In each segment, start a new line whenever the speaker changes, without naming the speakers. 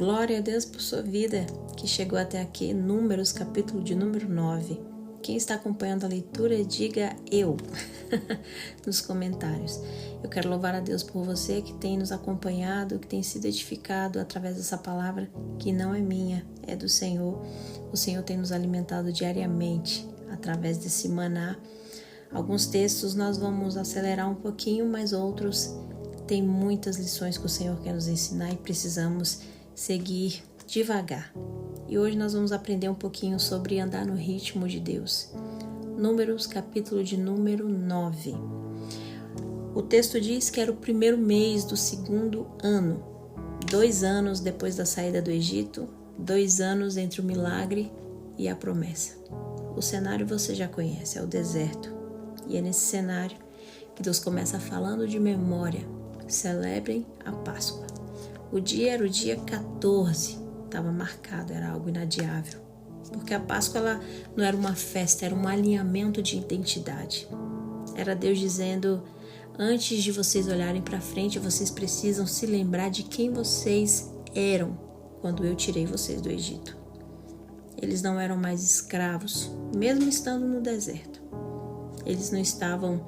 Glória a Deus por sua vida, que chegou até aqui, Números, capítulo de número 9. Quem está acompanhando a leitura, diga eu nos comentários. Eu quero louvar a Deus por você que tem nos acompanhado, que tem sido edificado através dessa palavra que não é minha, é do Senhor. O Senhor tem nos alimentado diariamente através desse maná. Alguns textos nós vamos acelerar um pouquinho, mas outros tem muitas lições que o Senhor quer nos ensinar e precisamos seguir devagar. E hoje nós vamos aprender um pouquinho sobre andar no ritmo de Deus. Números, capítulo de número 9. O texto diz que era o primeiro mês do segundo ano, 2 anos depois da saída do Egito, 2 anos entre o milagre e a promessa. O cenário você já conhece, é o deserto. E é nesse cenário que Deus começa falando de memória. Celebrem a Páscoa. O dia era o dia 14, estava marcado, era algo inadiável. Porque a Páscoa ela não era uma festa, era um alinhamento de identidade. Era Deus dizendo, antes de vocês olharem para frente, vocês precisam se lembrar de quem vocês eram quando eu tirei vocês do Egito. Eles não eram mais escravos, mesmo estando no deserto. Eles não estavam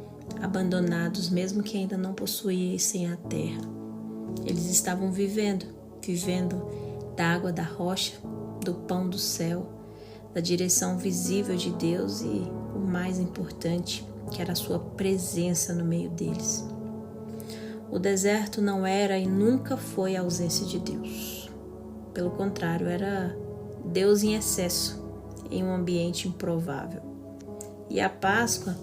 abandonados, mesmo que ainda não possuíssem a terra. Eles estavam vivendo da água da rocha, do pão do céu, da direção visível de Deus e o mais importante, que era a sua presença no meio deles. O deserto não era e nunca foi a ausência de Deus. Pelo contrário, era Deus em excesso, em um ambiente improvável. E a Páscoa,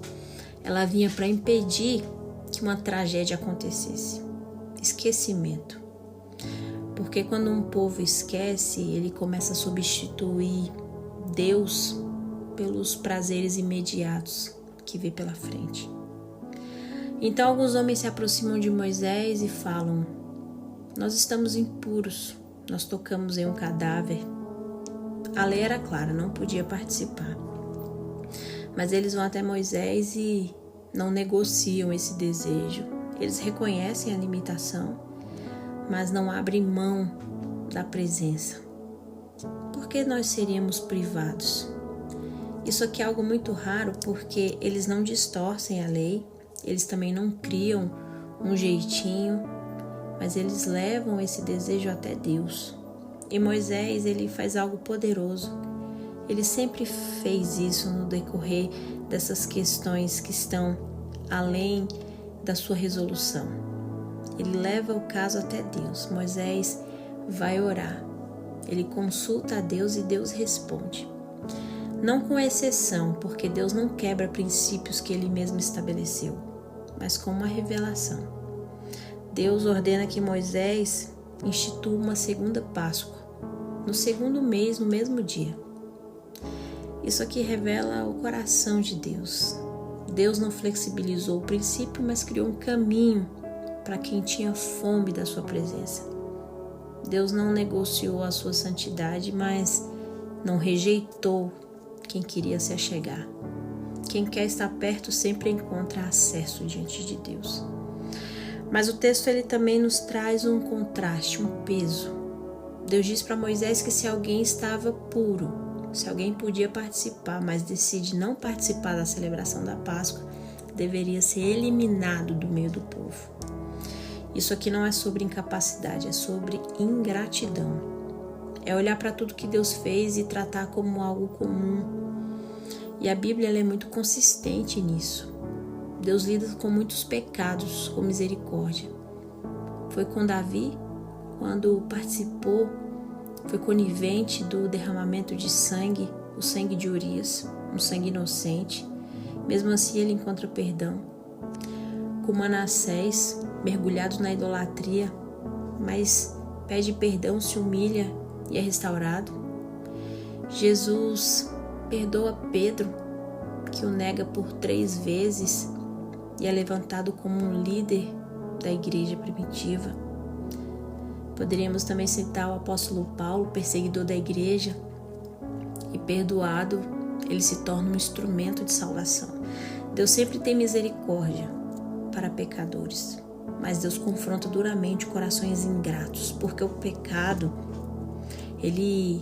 ela vinha para impedir que uma tragédia acontecesse. Esquecimento. Porque quando um povo esquece, ele começa a substituir Deus pelos prazeres imediatos que vê pela frente. Então alguns homens se aproximam de Moisés e falam, nós estamos impuros, nós tocamos em um cadáver. A lei era clara, não podia participar. Mas eles vão até Moisés e não negociam esse desejo. Eles reconhecem a limitação, mas não abrem mão da presença. Por que nós seríamos privados? Isso aqui é algo muito raro porque eles não distorcem a lei, eles também não criam um jeitinho, mas eles levam esse desejo até Deus. E Moisés, ele faz algo poderoso. Ele sempre fez isso no decorrer dessas questões que estão além da sua resolução. Ele leva o caso até Deus. Moisés vai orar. Ele consulta a Deus e Deus responde. Não com exceção, porque Deus não quebra princípios que Ele mesmo estabeleceu, mas com uma revelação. Deus ordena que Moisés institua uma segunda Páscoa, no segundo mês, no mesmo dia. Isso aqui revela o coração de Deus. Deus não flexibilizou o princípio, mas criou um caminho para quem tinha fome da sua presença. Deus não negociou a sua santidade, mas não rejeitou quem queria se achegar. Quem quer estar perto sempre encontra acesso diante de Deus. Mas o texto ele também nos traz um contraste, um peso. Deus diz para Moisés que se alguém estava puro, se alguém podia participar, mas decide não participar da celebração da Páscoa, deveria ser eliminado do meio do povo. Isso aqui não é sobre incapacidade, é sobre ingratidão. É olhar para tudo que Deus fez e tratar como algo comum. E a Bíblia ela é muito consistente nisso. Deus lida com muitos pecados com misericórdia. Foi com Davi, quando participou, foi conivente do derramamento de sangue, o sangue de Urias, um sangue inocente. Mesmo assim ele encontra perdão. Com Manassés, mergulhado na idolatria, mas pede perdão, se humilha e é restaurado. Jesus perdoa Pedro, que o nega por 3 vezes e é levantado como um líder da igreja primitiva. Poderíamos também citar o apóstolo Paulo, perseguidor da igreja, e perdoado, ele se torna um instrumento de salvação. Deus sempre tem misericórdia para pecadores, mas Deus confronta duramente corações ingratos, porque o pecado ele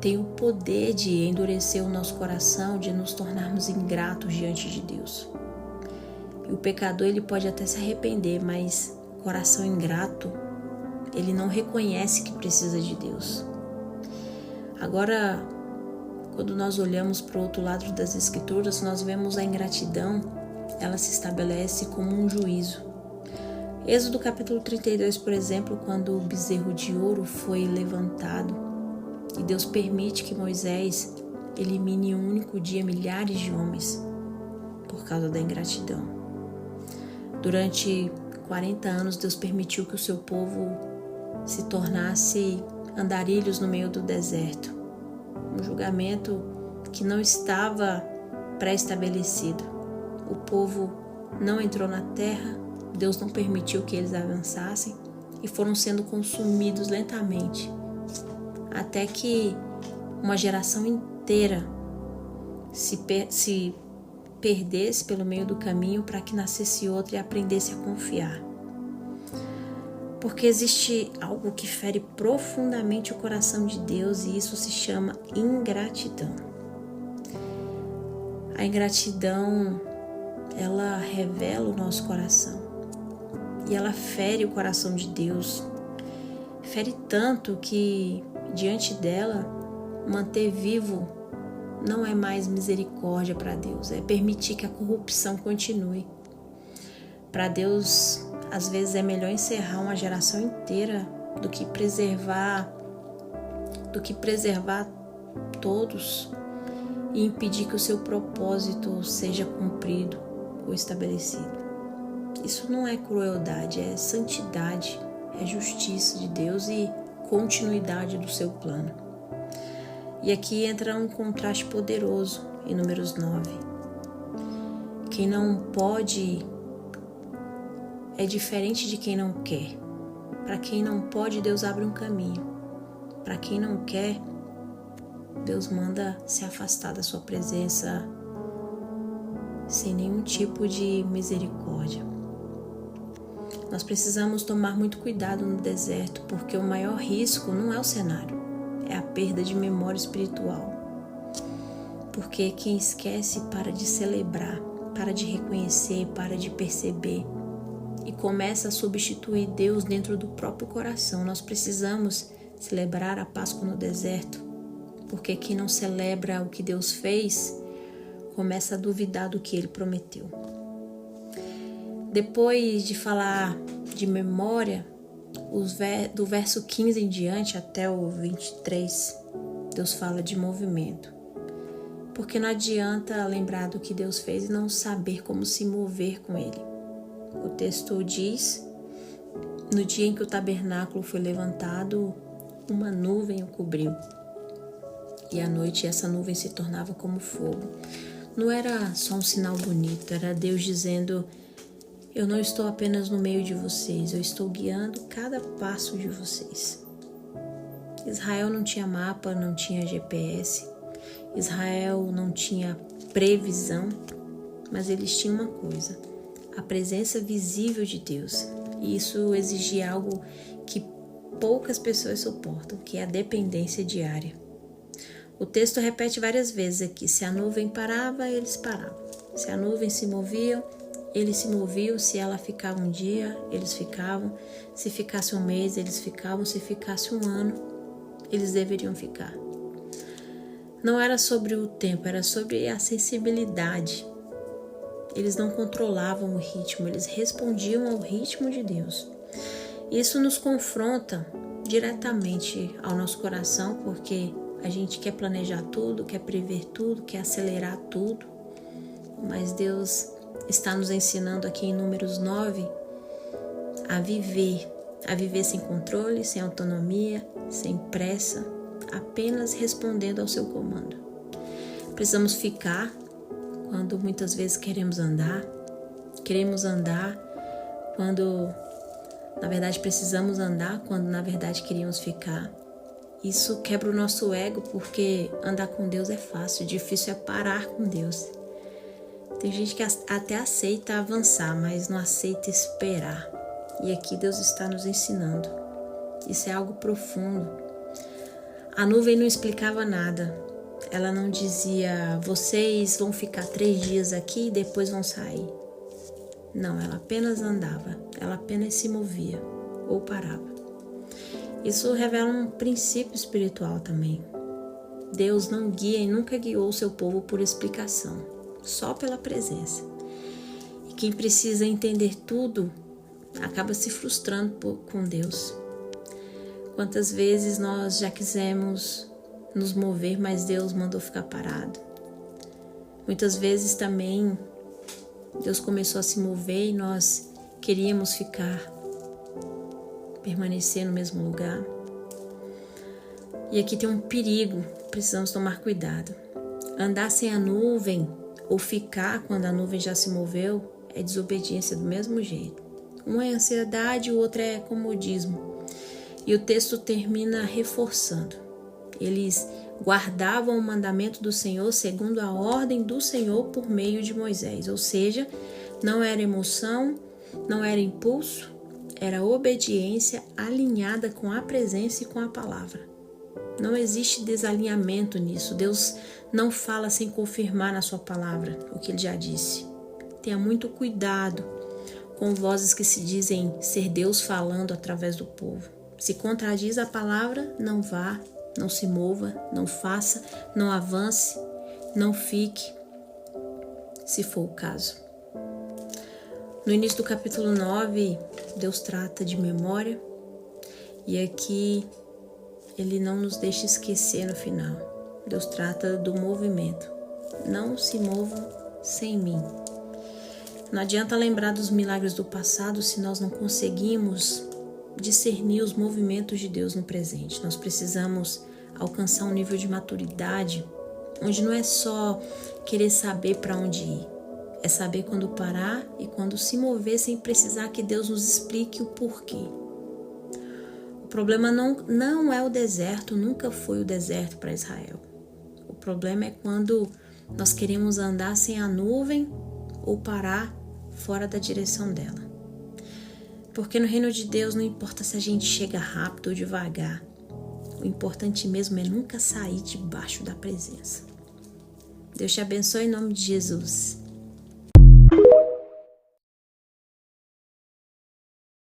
tem o poder de endurecer o nosso coração, de nos tornarmos ingratos diante de Deus. E o pecador, ele pode até se arrepender, mas o coração ingrato, ele não reconhece que precisa de Deus. Agora, quando nós olhamos para o outro lado das Escrituras, nós vemos a ingratidão, ela se estabelece como um juízo. Êxodo capítulo 32, por exemplo, quando o bezerro de ouro foi levantado e Deus permite que Moisés elimine em um único dia milhares de homens por causa da ingratidão. Durante 40 anos, Deus permitiu que o seu povo se tornasse andarilhos no meio do deserto. Um julgamento que não estava pré-estabelecido. O povo não entrou na terra, Deus não permitiu que eles avançassem e foram sendo consumidos lentamente, até que uma geração inteira se perdesse pelo meio do caminho para que nascesse outra e aprendesse a confiar. Porque existe algo que fere profundamente o coração de Deus e isso se chama ingratidão. A ingratidão, ela revela o nosso coração e ela fere o coração de Deus. Fere tanto que, diante dela, manter vivo não é mais misericórdia para Deus, é permitir que a corrupção continue. Para Deus, às vezes é melhor encerrar uma geração inteira do que preservar todos e impedir que o seu propósito seja cumprido ou estabelecido. Isso não é crueldade, é santidade, é justiça de Deus e continuidade do seu plano. E aqui entra um contraste poderoso em Números 9. Quem não pode é diferente de quem não quer. Para quem não pode, Deus abre um caminho. Para quem não quer, Deus manda se afastar da sua presença sem nenhum tipo de misericórdia. Nós precisamos tomar muito cuidado no deserto, porque o maior risco não é o cenário, é a perda de memória espiritual. Porque quem esquece para de celebrar, para de reconhecer, para de perceber e começa a substituir Deus dentro do próprio coração. Nós precisamos celebrar a Páscoa no deserto, porque quem não celebra o que Deus fez, começa a duvidar do que Ele prometeu. Depois de falar de memória, do verso 15 em diante até o 23, Deus fala de movimento. Porque não adianta lembrar do que Deus fez e não saber como se mover com Ele. O texto diz: no dia em que o tabernáculo foi levantado, uma nuvem o cobriu. E à noite essa nuvem se tornava como fogo. Não era só um sinal bonito, era Deus dizendo: eu não estou apenas no meio de vocês, eu estou guiando cada passo de vocês. Israel não tinha mapa, não tinha GPS. Israel não tinha previsão, mas eles tinham uma coisa: a presença visível de Deus. E isso exigia algo que poucas pessoas suportam, que é a dependência diária. O texto repete várias vezes aqui: se a nuvem parava, eles paravam. Se a nuvem se movia, eles se moviam. Se ela ficava um dia, eles ficavam. Se ficasse um mês, eles ficavam. Se ficasse um ano, eles deveriam ficar. Não era sobre o tempo, era sobre a sensibilidade. Eles não controlavam o ritmo, eles respondiam ao ritmo de Deus. Isso nos confronta diretamente ao nosso coração, porque a gente quer planejar tudo, quer prever tudo, quer acelerar tudo. Mas Deus está nos ensinando aqui em Números 9 a viver sem controle, sem autonomia, sem pressa, apenas respondendo ao seu comando. Precisamos ficar quando muitas vezes queremos andar quando na verdade precisamos andar, quando na verdade queríamos ficar. Isso quebra o nosso ego, porque andar com Deus é fácil, difícil é parar com Deus. Tem gente que até aceita avançar, mas não aceita esperar. E aqui Deus está nos ensinando. Isso é algo profundo. A nuvem não explicava nada. Ela não dizia, vocês vão ficar 3 dias aqui e depois vão sair. Não, ela apenas andava, ela apenas se movia ou parava. Isso revela um princípio espiritual também. Deus não guia e nunca guiou o seu povo por explicação, só pela presença. E quem precisa entender tudo acaba se frustrando com Deus. Quantas vezes nós já quisemos nos mover, mas Deus mandou ficar parado. Muitas vezes também Deus começou a se mover e nós queríamos permanecer no mesmo lugar. E aqui tem um perigo, precisamos tomar cuidado. Andar sem a nuvem ou ficar quando a nuvem já se moveu é desobediência do mesmo jeito. Um é ansiedade, o outro é comodismo. E o texto termina reforçando. Eles guardavam o mandamento do Senhor segundo a ordem do Senhor por meio de Moisés. Ou seja, não era emoção, não era impulso, era obediência alinhada com a presença e com a palavra. Não existe desalinhamento nisso. Deus não fala sem confirmar na sua palavra o que ele já disse. Tenha muito cuidado com vozes que se dizem ser Deus falando através do povo. Se contradiz a palavra, não vá, não se mova, não faça, não avance, não fique, se for o caso. No início do capítulo 9, Deus trata de memória e aqui ele não nos deixa esquecer no final. Deus trata do movimento. Não se movam sem mim. Não adianta lembrar dos milagres do passado se nós não conseguimos discernir os movimentos de Deus no presente. Nós precisamos alcançar um nível de maturidade onde não é só querer saber para onde ir, é saber quando parar e quando se mover sem precisar que Deus nos explique o porquê. O problema não é o deserto, nunca foi o deserto para Israel. O problema é quando nós queremos andar sem a nuvem ou parar fora da direção dela. Porque no reino de Deus não importa se a gente chega rápido ou devagar. O importante mesmo é nunca sair debaixo da presença. Deus te abençoe em nome de Jesus.